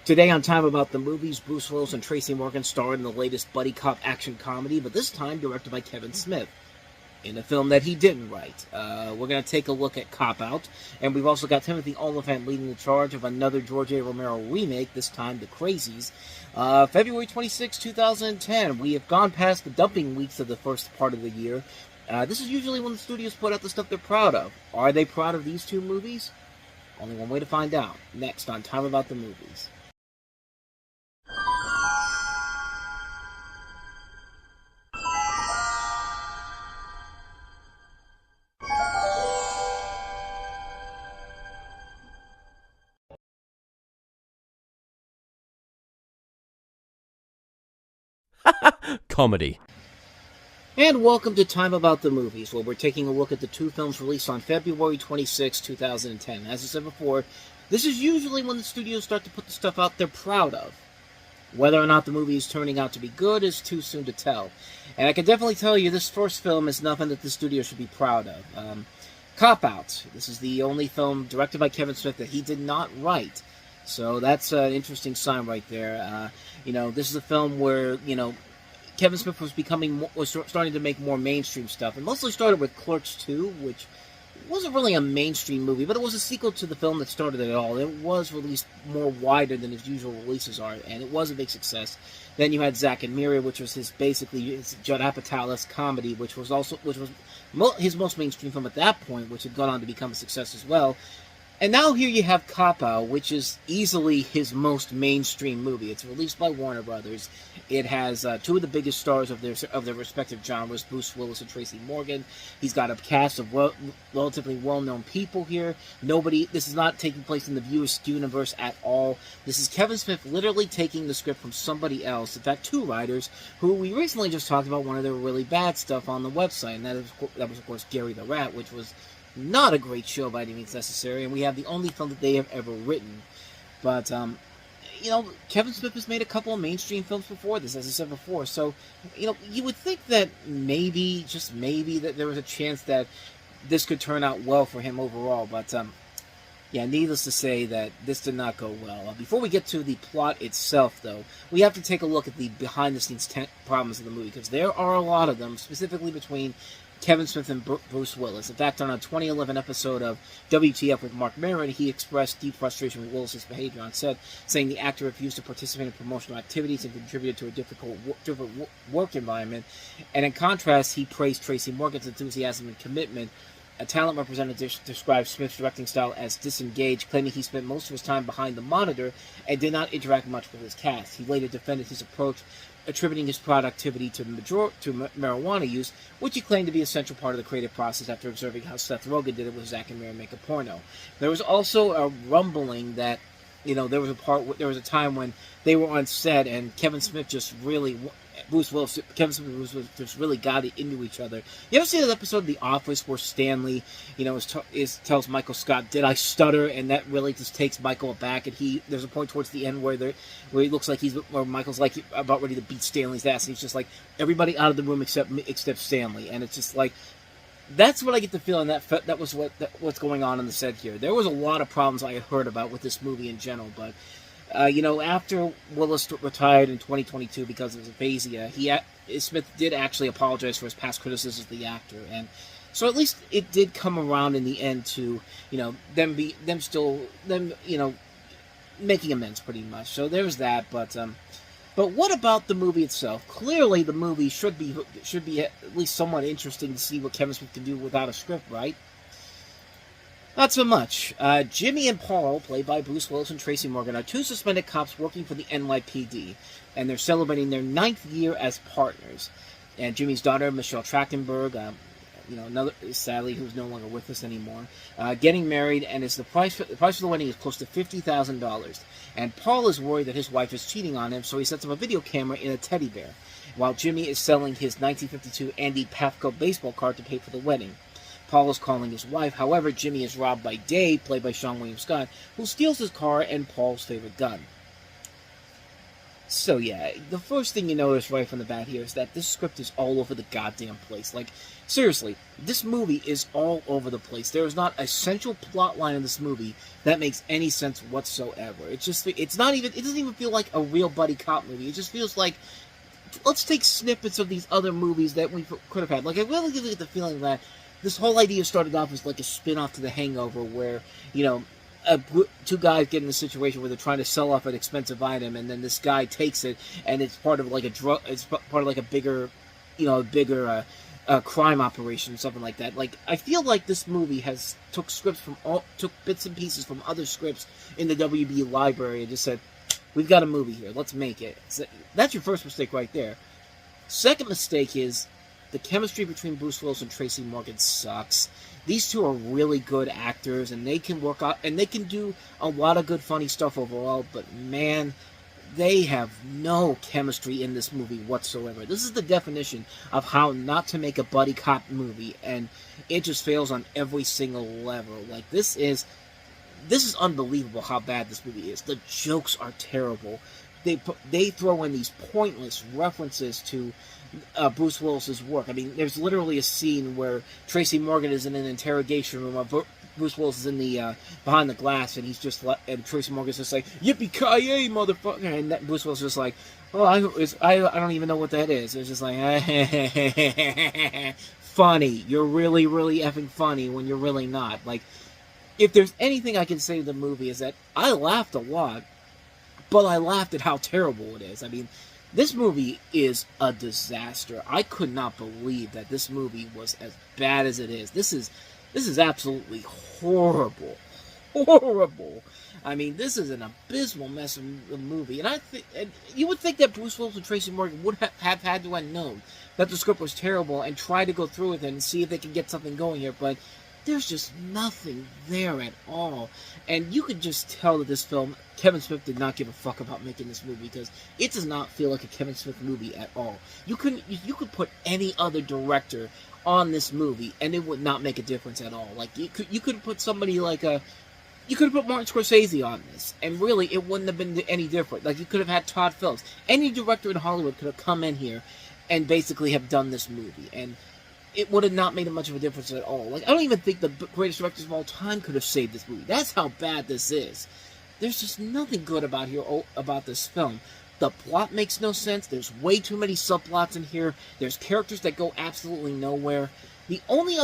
Today on Time About the Movies, Bruce Willis and Tracy Morgan star in the latest buddy cop action comedy, but this time directed by Kevin Smith, in a film that he didn't write. We're going to take a look at Cop Out, and we've also got Timothy Olyphant leading the charge of another George A. Romero remake, this time The Crazies. February 26, 2010. We have gone past the dumping weeks of the first part of the year. This is usually when the studios put out the stuff they're proud of. Are they proud of these two movies? Only one way to find out. Next on Time About the Movies. Comedy. And welcome to Time About the Movies, where we're taking a look at the two films released on February 26, 2010. As I said before, this is usually when the studios start to put the stuff out they're proud of. Whether or not the movie is turning out to be good is too soon to tell. And I can definitely tell you this first film is nothing that the studio should be proud of. Cop Out. This is the only film directed by Kevin Smith that he did not write. So that's an interesting sign right there. This is a film where, Kevin Smith was starting to make more mainstream stuff. It mostly started with Clerks 2, which wasn't really a mainstream movie, but it was a sequel to the film that started it all. It was released more wider than his usual releases are, and it was a big success. Then you had Zack and Miri, which was his Judd Apatow's comedy, which was his most mainstream film at that point, which had gone on to become a success as well. And now here you have Cop Out, which is easily his most mainstream movie. It's released by Warner Brothers. It has two of the biggest stars of their respective genres, Bruce Willis and Tracy Morgan. He's got a cast of relatively well-known people here. This is not taking place in the viewer's universe at all. This is Kevin Smith literally taking the script from somebody else. In fact, two writers who we recently just talked about one of their really bad stuff on the website, and that was, of course, Gary the Rat, which was not a great show by any means necessary, and we have the only film that they have ever written. But, Kevin Smith has made a couple of mainstream films before this, as I said before, so, you would think that maybe, just maybe, that there was a chance that this could turn out well for him overall, but, needless to say that this did not go well. Before we get to the plot itself, though, we have to take a look at the behind-the-scenes problems of the movie, because there are a lot of them, specifically between Kevin Smith and Bruce Willis. In fact, on a 2011 episode of WTF with Mark Maron, he expressed deep frustration with Willis' behavior on set, saying the actor refused to participate in promotional activities and contributed to a difficult work environment. And in contrast, he praised Tracy Morgan's enthusiasm and commitment. A talent representative described Smith's directing style as disengaged, claiming he spent most of his time behind the monitor and did not interact much with his cast. He later defended his approach, attributing his productivity to marijuana use, which he claimed to be a central part of the creative process after observing how Seth Rogen did it with Zack and Miri Make a Porno. There was also a rumbling that, there was a time when they were on set and Kevin Smith and Bruce Willis just really got into each other. You ever see that episode of The Office where Stanley, tells Michael Scott, "Did I stutter?" And that really just takes Michael aback. And there's a point towards the end where he looks like where Michael's like about ready to beat Stanley's ass, and he's just like, everybody out of the room except Stanley, and it's just like. That's what I get the feeling that was what's going on in the set here. There was a lot of problems I had heard about with this movie in general, but after Willis retired in 2022 because of his aphasia, Smith did actually apologize for his past criticisms of the actor, and so at least it did come around in the end to them making amends pretty much. So there's that, But what about the movie itself? Clearly, the movie should be at least somewhat interesting to see what Kevin Smith can do without a script, right? Not so much. Jimmy and Paul, played by Bruce Willis and Tracy Morgan, are two suspended cops working for the NYPD, and they're celebrating their 9th year as partners. And Jimmy's daughter, Michelle Trachtenberg, sadly, who's no longer with us anymore, getting married, and the price for the wedding is close to $50,000. And Paul is worried that his wife is cheating on him, so he sets up a video camera in a teddy bear, while Jimmy is selling his 1952 Andy Pafko baseball card to pay for the wedding. Paul is calling his wife. However, Jimmy is robbed by Dave, played by Sean William Scott, who steals his car and Paul's favorite gun. So yeah, the first thing you notice right from the bat here is that this script is all over the goddamn place. Like, seriously, this movie is all over the place. There is not a central plot line in this movie that makes any sense whatsoever. It's not even, it doesn't even feel like a real buddy cop movie. It just feels like, let's take snippets of these other movies that we could have had. Like, I really get the feeling that this whole idea started off as like a spin-off to The Hangover, where, you know, two guys get in a situation where they're trying to sell off an expensive item, and then this guy takes it, and it's part of like a drug. It's part of like a bigger, crime operation, something like that. Like, I feel like this movie took bits and pieces from other scripts in the WB library and just said, "We've got a movie here. Let's make it." So that's your first mistake right there. Second mistake is the chemistry between Bruce Willis and Tracy Morgan sucks. These two are really good actors, and they can work out, and they can do a lot of good, funny stuff overall, but man, they have no chemistry in this movie whatsoever. This is the definition of how not to make a buddy cop movie, and it just fails on every single level. Like, this is unbelievable how bad this movie is. The jokes are terrible. They throw in these pointless references to Bruce Willis's work. I mean, there's literally a scene where Tracy Morgan is in an interrogation room. Bruce Willis is in the behind the glass, and and Tracy Morgan's just like, "Yippee-ki-yay, motherfucker!" And Bruce Willis is just like, "Oh, I don't even know what that is." It's just like, funny. You're really, really effing funny when you're really not. Like, if there's anything I can say to the movie is that I laughed a lot, but I laughed at how terrible it is. I mean, this movie is a disaster. I could not believe that this movie was as bad as it is. This is absolutely horrible. Horrible. I mean, this is an abysmal mess of a movie. And you would think that Bruce Willis and Tracy Morgan would have had to have known that the script was terrible and try to go through with it and see if they could get something going here, but there's just nothing there at all. And you could just tell that this film, Kevin Smith did not give a fuck about making this movie, because it does not feel like a Kevin Smith movie at all. You could put any other director on this movie and it would not make a difference at all. Like, you could put somebody like you could have put Martin Scorsese on this, and really it wouldn't have been any different. Like, you could have had Todd Phillips. Any director in Hollywood could have come in here and basically have done this movie, and it would have not made much of a difference at all. Like, I don't even think the greatest directors of all time could have saved this movie. That's how bad this is. There's just nothing good about this film. The plot makes no sense. There's way too many subplots in here. There's characters that go absolutely nowhere. The only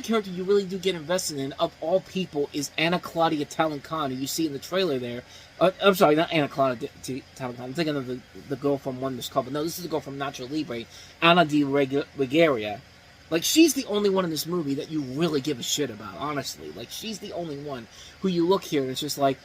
character you really do get invested in, of all people, is Anna Claudia Talencon, who you see in the trailer there. I'm sorry, not Anna Claudia Talencon. I'm thinking of the girl from Wonders Club. But no, this is the girl from Nacho Libre, Ana de Regueira. Like, she's the only one in this movie that you really give a shit about, honestly. Like, she's the only one who you look here and it's just like,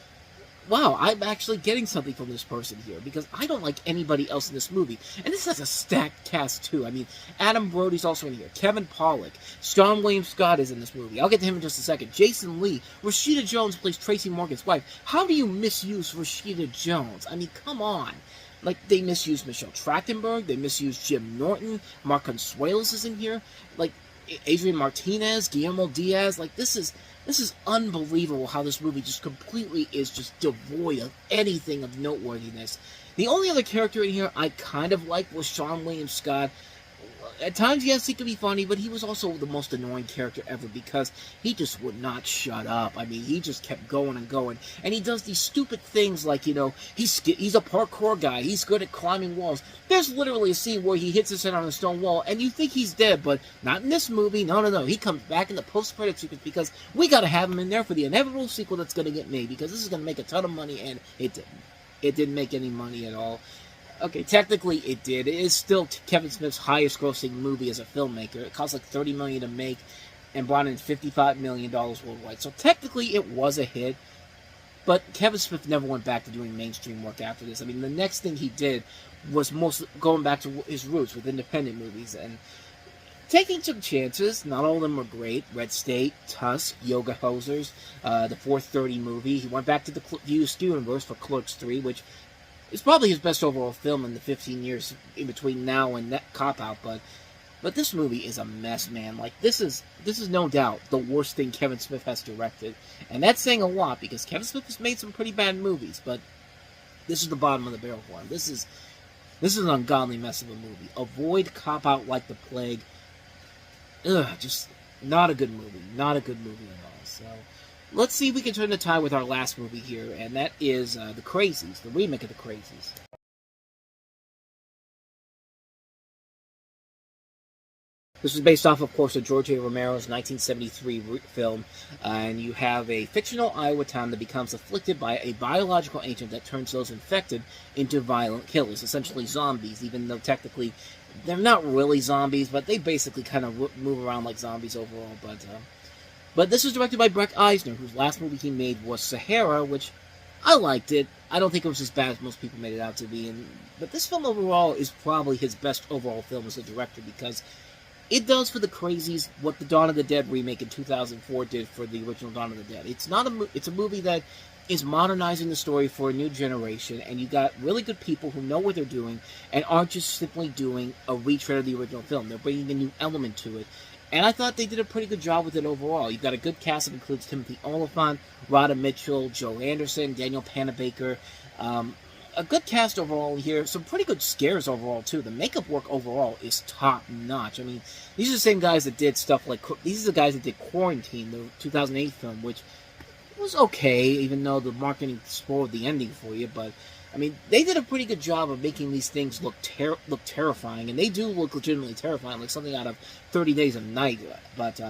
wow, I'm actually getting something from this person here, because I don't like anybody else in this movie. And this has a stacked cast, too. I mean, Adam Brody's also in here. Kevin Pollak. Sean William Scott is in this movie. I'll get to him in just a second. Jason Lee. Rashida Jones plays Tracy Morgan's wife. How do you misuse Rashida Jones? I mean, come on. Like, they misused Michelle Trachtenberg. They misused Jim Norton. Mark Consuelos is in here. Like, Adrian Martinez, Guillermo Diaz. Like, this is unbelievable how this movie just completely is just devoid of anything of noteworthiness. The only other character in here I kind of liked was Sean William Scott. At times, yes, he could be funny, but he was also the most annoying character ever, because he just would not shut up. I mean, he just kept going and going. And he does these stupid things like, you know, he's a parkour guy. He's good at climbing walls. There's literally a scene where he hits his head on a stone wall, and you think he's dead, but not in this movie. No. He comes back in the post-credit sequence, because we got to have him in there for the inevitable sequel that's going to get made, because this is going to make a ton of money, and it didn't. It didn't make any money at all. Okay, technically it did. It is still Kevin Smith's highest-grossing movie as a filmmaker. It cost like $30 million to make and brought in $55 million worldwide. So technically it was a hit, but Kevin Smith never went back to doing mainstream work after this. I mean, the next thing he did was mostly going back to his roots with independent movies and taking some chances. Not all of them were great. Red State, Tusk, Yoga Hosers, the 4:30 movie. He went back to the View universe for Clerks 3, which it's probably his best overall film in the 15 years in between now and that Cop-Out, but this movie is a mess, man. Like, this is no doubt the worst thing Kevin Smith has directed, and that's saying a lot, because Kevin Smith has made some pretty bad movies, but This is the bottom of the barrel for him. This is an ungodly mess of a movie. Avoid Cop Out like the plague. Ugh, just not a good movie. Not a good movie at all. So, let's see if we can turn the tide with our last movie here, and that is The Crazies, the remake of The Crazies. This is based off, of course, of George A. Romero's 1973 film, and you have a fictional Iowa town that becomes afflicted by a biological agent that turns those infected into violent killers, essentially zombies, even though technically they're not really zombies, but they basically kind of move around like zombies overall. But this is directed by Breck Eisner, whose last movie he made was Sahara, which I liked it. I don't think it was as bad as most people made it out to be, but this film overall is probably his best overall film as a director, because it does for The Crazies what the Dawn of the Dead remake in 2004 did for the original Dawn of the Dead. It's a movie that is modernizing the story for a new generation, and you got really good people who know what they're doing and aren't just simply doing a retread of the original film. They're bringing a new element to it, and I thought they did a pretty good job with it overall. You've got a good cast that includes Timothy Olyphant, Rhoda Mitchell, Joe Anderson, Daniel Panabaker. A good cast overall here. Some pretty good scares overall, too. The makeup work overall is top-notch. I mean, these are the same guys that did stuff like... These are the guys that did Quarantine, the 2008 film, which was okay, even though the marketing spoiled the ending for you. But, I mean, they did a pretty good job of making these things look terrifying. And they do look legitimately terrifying, like something out of 30 Days of Night. But,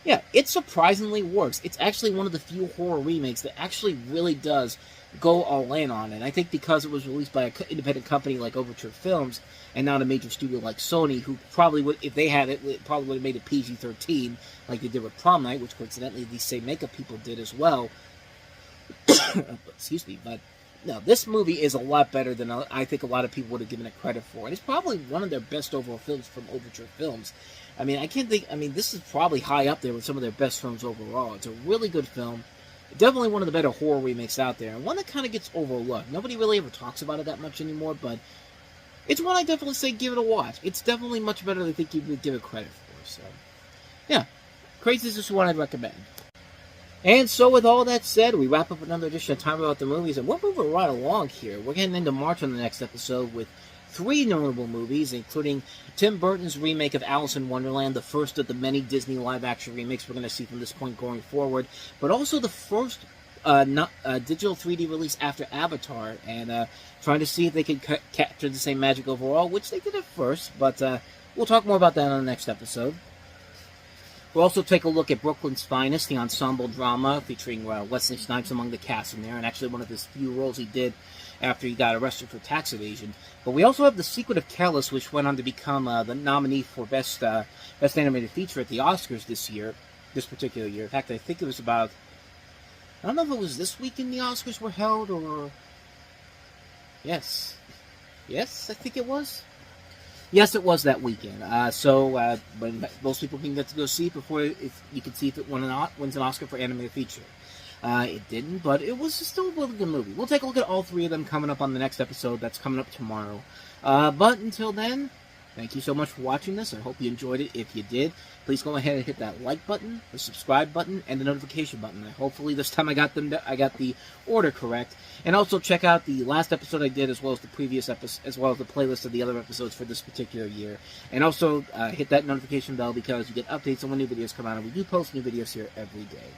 yeah, it surprisingly works. It's actually one of the few horror remakes that actually really does go all in on it. And I think because it was released by an independent company like Overture Films and not a major studio like Sony, who probably would, if they had it, probably would have made it PG-13 like they did with Prom Night, which coincidentally these same makeup people did as well. Excuse me, but no, this movie is a lot better than I think a lot of people would have given it credit for. And it's probably one of their best overall films from Overture Films. I mean, this is probably high up there with some of their best films overall. It's a really good film. Definitely one of the better horror remakes out there, and one that kind of gets overlooked. Nobody really ever talks about it that much anymore, but it's one I definitely say give it a watch. It's definitely much better than I think you would give it credit for. So, yeah, Crazies is one I'd recommend. And so with all that said, we wrap up another edition of Time About the Movies, and we're moving right along here. We're getting into March on the next episode with 3 notable movies, including Tim Burton's remake of Alice in Wonderland, the first of the many Disney live-action remakes we're going to see from this point going forward, but also the first digital 3D release after Avatar, and trying to see if they can capture the same magic overall, which they did at first, but we'll talk more about that on the next episode. We'll also take a look at Brooklyn's Finest, the ensemble drama featuring Wesley Snipes among the cast in there, and actually one of his few roles he did after he got arrested for tax evasion. But we also have The Secret of Kellis, which went on to become the nominee for Best Animated Feature at the Oscars this particular year. In fact, I think it was about, I don't know if it was this weekend the Oscars were held, or... Yes, I think it was. Yes, it was that weekend. When most people can get to go see it before, if you can see if it wins an Oscar for animated feature. It didn't, but it was still a really good movie. We'll take a look at all 3 of them coming up on the next episode. That's coming up tomorrow. But until then, thank you so much for watching this. I hope you enjoyed it. If you did, please go ahead and hit that like button, the subscribe button, and the notification button. Hopefully this time I got the order correct. And also check out the last episode I did, as well as the previous episode, as well as the playlist of the other episodes for this particular year. And also hit that notification bell, because you get updates on when new videos come out, and we do post new videos here every day.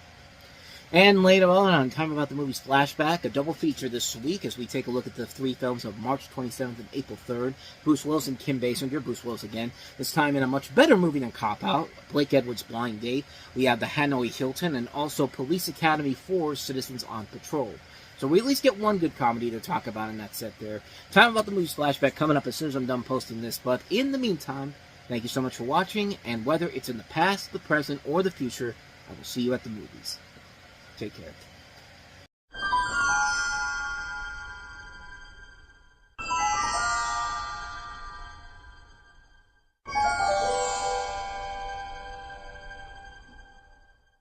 And later on Time About the Movies Flashback, a double feature this week as we take a look at the 3 films of March 27th and April 3rd. Bruce Willis and Kim Basinger, Bruce Willis again, this time in a much better movie than Cop Out, Blake Edwards' Blind Date. We have The Hanoi Hilton, and also Police Academy 4's Citizens on Patrol. So we at least get one good comedy to talk about in that set there. Time About the Movies Flashback coming up as soon as I'm done posting this. But in the meantime, thank you so much for watching, and whether it's in the past, the present, or the future, I will see you at the movies. Take care.